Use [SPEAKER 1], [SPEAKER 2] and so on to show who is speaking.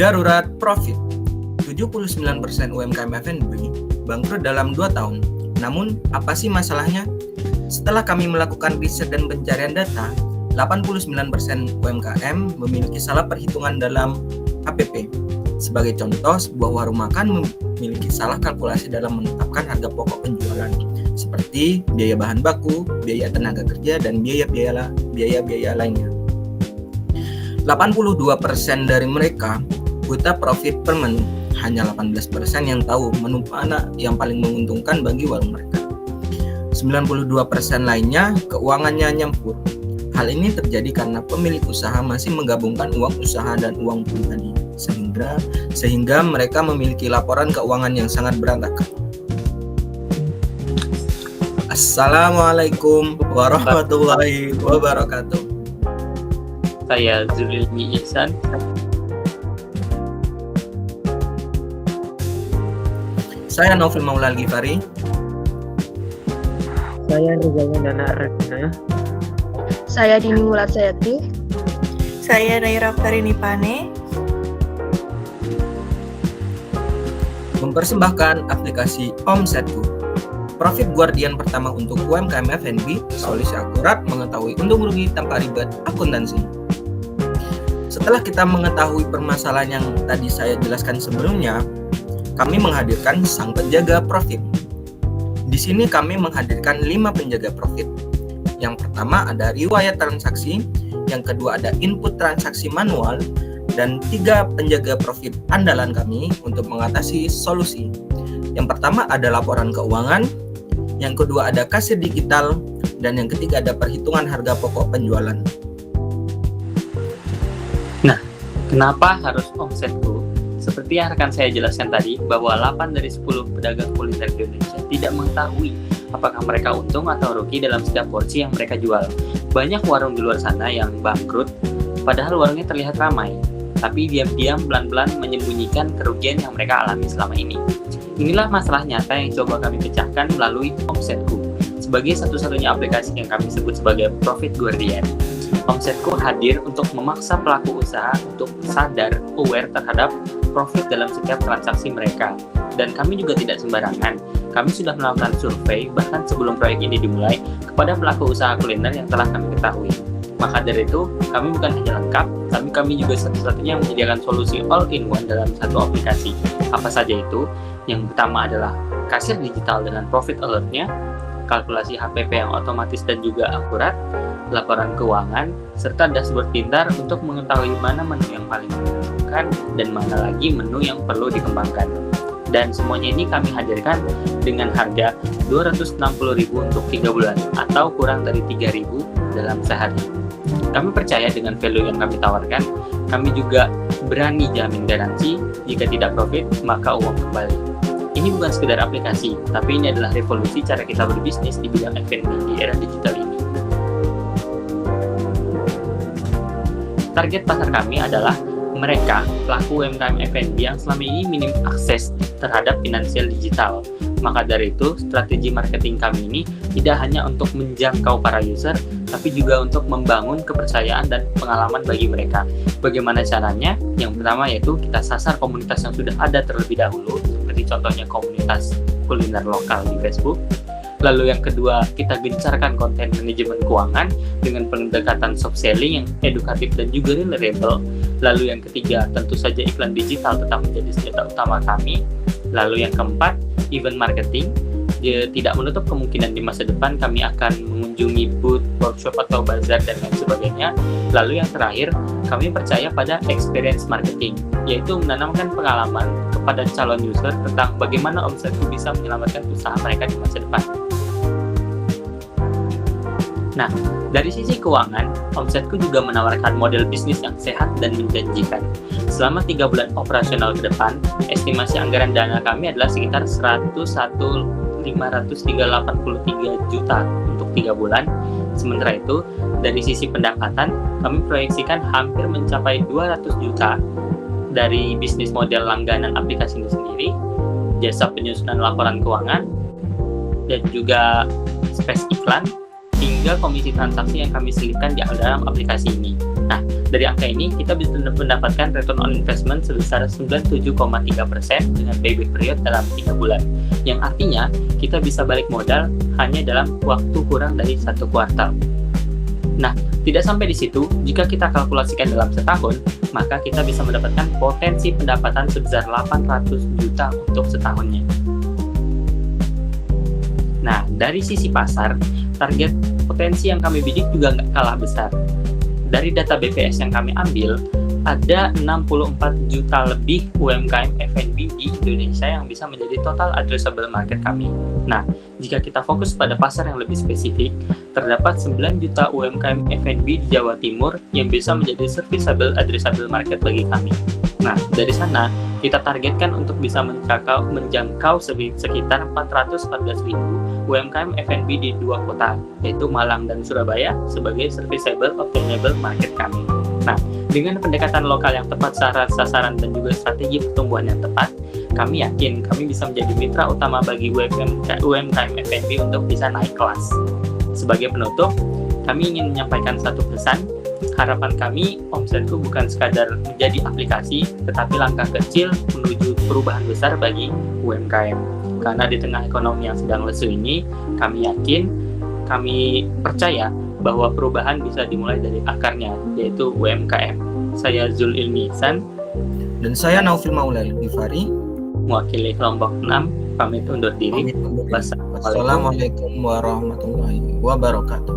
[SPEAKER 1] Darurat profit. 79% UMKM F&B bangkrut dalam 2 tahun. Namun, apa sih masalahnya? Setelah kami melakukan riset dan pencarian data, 89% UMKM memiliki salah perhitungan dalam HPP. Sebagai contoh, sebuah warung makan memiliki salah kalkulasi dalam menetapkan harga pokok penjualan, seperti biaya bahan baku, biaya tenaga kerja, dan biaya-biaya lainnya. 82% dari mereka buta profit per menu. Hanya 18% yang tahu menu mana yang paling menguntungkan bagi warung mereka. 92% lainnya keuangannya nyampur. Hal ini terjadi karena pemilik usaha masih menggabungkan uang usaha dan uang pribadi, sehingga mereka memiliki laporan keuangan yang sangat berantakan. Assalamualaikum warahmatullahi wabarakatuh.
[SPEAKER 2] Saya Zulilmi Ihsan.
[SPEAKER 1] Saya Naufil Maulal Ghifari.
[SPEAKER 3] Saya Rizal Dana Retna.
[SPEAKER 4] Saya Dini Mulat Sayati.
[SPEAKER 5] Saya Naira Farini Pane.
[SPEAKER 1] Mempersembahkan aplikasi Omsetku, profit guardian pertama untuk UMKM F&B, solusi akurat mengetahui untung rugi tanpa ribet akuntansi. Setelah kita mengetahui permasalahan yang tadi saya jelaskan sebelumnya, kami menghadirkan sang penjaga profit. Di sini kami menghadirkan 5 penjaga profit. Yang pertama ada riwayat transaksi, yang kedua ada input transaksi manual, dan 3 penjaga profit andalan kami untuk mengatasi solusi. Yang pertama ada laporan keuangan, yang kedua ada kasir digital, dan yang ketiga ada perhitungan harga pokok penjualan.
[SPEAKER 2] Nah, kenapa harus Omsetku? Seperti yang rekan saya jelaskan tadi, bahwa 8 dari 10 pedagang kuliner di Indonesia tidak mengetahui apakah mereka untung atau rugi dalam setiap porsi yang mereka jual. Banyak warung di luar sana yang bangkrut, padahal warungnya terlihat ramai, tapi diam-diam pelan-pelan menyembunyikan kerugian yang mereka alami selama ini. Inilah masalah nyata yang coba kami pecahkan melalui Omsetku, sebagai satu-satunya aplikasi yang kami sebut sebagai Profit Guardian. Omsetku hadir untuk memaksa pelaku usaha untuk sadar, aware terhadap profit dalam setiap transaksi mereka. Dan kami juga tidak sembarangan. Kami sudah melakukan survei bahkan sebelum proyek ini dimulai kepada pelaku usaha kuliner yang telah kami ketahui. Maka dari itu, kami bukan hanya lengkap, tapi kami juga satu-satunya yang menyediakan solusi all-in-one dalam satu aplikasi. Apa saja itu? Yang pertama adalah kasir digital dengan profit alert-nya, kalkulasi HPP yang otomatis dan juga akurat, laporan keuangan, serta dashboard pintar untuk mengetahui mana menu yang paling menguntungkan dan mana lagi menu yang perlu dikembangkan. Dan semuanya ini kami hadirkan dengan harga Rp260.000 untuk 3 bulan atau kurang dari Rp3.000 dalam sehari. Kami percaya dengan value yang kami tawarkan, kami juga berani jamin garansi jika tidak profit maka uang kembali. Ini bukan sekedar aplikasi, tapi ini adalah revolusi cara kita berbisnis di bidang F&B di era digital ini. Target pasar kami adalah mereka, pelaku UMKM F&B yang selama ini minim akses terhadap finansial digital. Maka dari itu, strategi marketing kami ini tidak hanya untuk menjangkau para user, tapi juga untuk membangun kepercayaan dan pengalaman bagi mereka. Bagaimana caranya? Yang pertama yaitu kita sasar komunitas yang sudah ada terlebih dahulu, seperti contohnya komunitas kuliner lokal di Facebook. Lalu yang kedua, kita gencarkan konten manajemen keuangan dengan pendekatan soft selling yang edukatif dan juga reliable. Lalu yang ketiga, tentu saja iklan digital tetap menjadi senjata utama kami. Lalu yang keempat, event marketing. Tidak menutup kemungkinan di masa depan kami akan mengunjungi booth, workshop atau bazar dan lain sebagainya. Lalu yang terakhir, kami percaya pada experience marketing, yaitu menanamkan pengalaman kepada calon user tentang bagaimana Omsetku bisa menyelamatkan usaha mereka di masa depan. Nah, dari sisi keuangan, Omsetku juga menawarkan model bisnis yang sehat dan menjanjikan. Selama 3 bulan operasional ke depan, estimasi anggaran dana kami adalah sekitar 101.583 juta untuk 3 bulan. Sementara itu, dari sisi pendapatan, kami proyeksikan hampir mencapai 200 juta dari bisnis model langganan aplikasi ini sendiri, jasa penyusunan laporan keuangan, dan juga space iklan, hingga komisi transaksi yang kami selipkan di dalam aplikasi ini. Nah, dari angka ini kita bisa mendapatkan return on investment sebesar 97,3% dengan payback period dalam 3 bulan. Yang artinya kita bisa balik modal hanya dalam waktu kurang dari 1 kuartal. Nah, tidak sampai di situ, jika kita kalkulasikan dalam setahun, maka kita bisa mendapatkan potensi pendapatan sebesar 800 juta untuk setahunnya. Nah, dari sisi pasar, target potensi yang kami bidik juga nggak kalah besar. Dari data BPS yang kami ambil, ada 64 juta lebih UMKM F&B di Indonesia yang bisa menjadi total addressable market kami. Nah, jika kita fokus pada pasar yang lebih spesifik, terdapat 9 juta UMKM F&B di Jawa Timur yang bisa menjadi serviceable addressable market bagi kami. Nah, dari sana kita targetkan untuk bisa menjangkau sekitar 414.000 UMKM F&B di 2 kota, yaitu Malang dan Surabaya sebagai serviceable obtainable market kami. Nah, dengan pendekatan lokal yang tepat, sasaran dan juga strategi pertumbuhan yang tepat, kami yakin kami bisa menjadi mitra utama bagi UMKM F&B untuk bisa naik kelas. Sebagai penutup, kami ingin menyampaikan satu pesan. Harapan kami, Omsetku bukan sekadar menjadi aplikasi, tetapi langkah kecil menuju perubahan besar bagi UMKM. Karena di tengah ekonomi yang sedang lesu ini, kami yakin, kami percaya bahwa perubahan bisa dimulai dari akarnya, yaitu UMKM. Saya Zul Ilmi Ihsan,
[SPEAKER 1] Dan saya Naufil Maulal Ghifari,
[SPEAKER 2] mewakili kelompok 6, pamit undur diri.
[SPEAKER 1] Wassalamualaikum warahmatullahi wabarakatuh.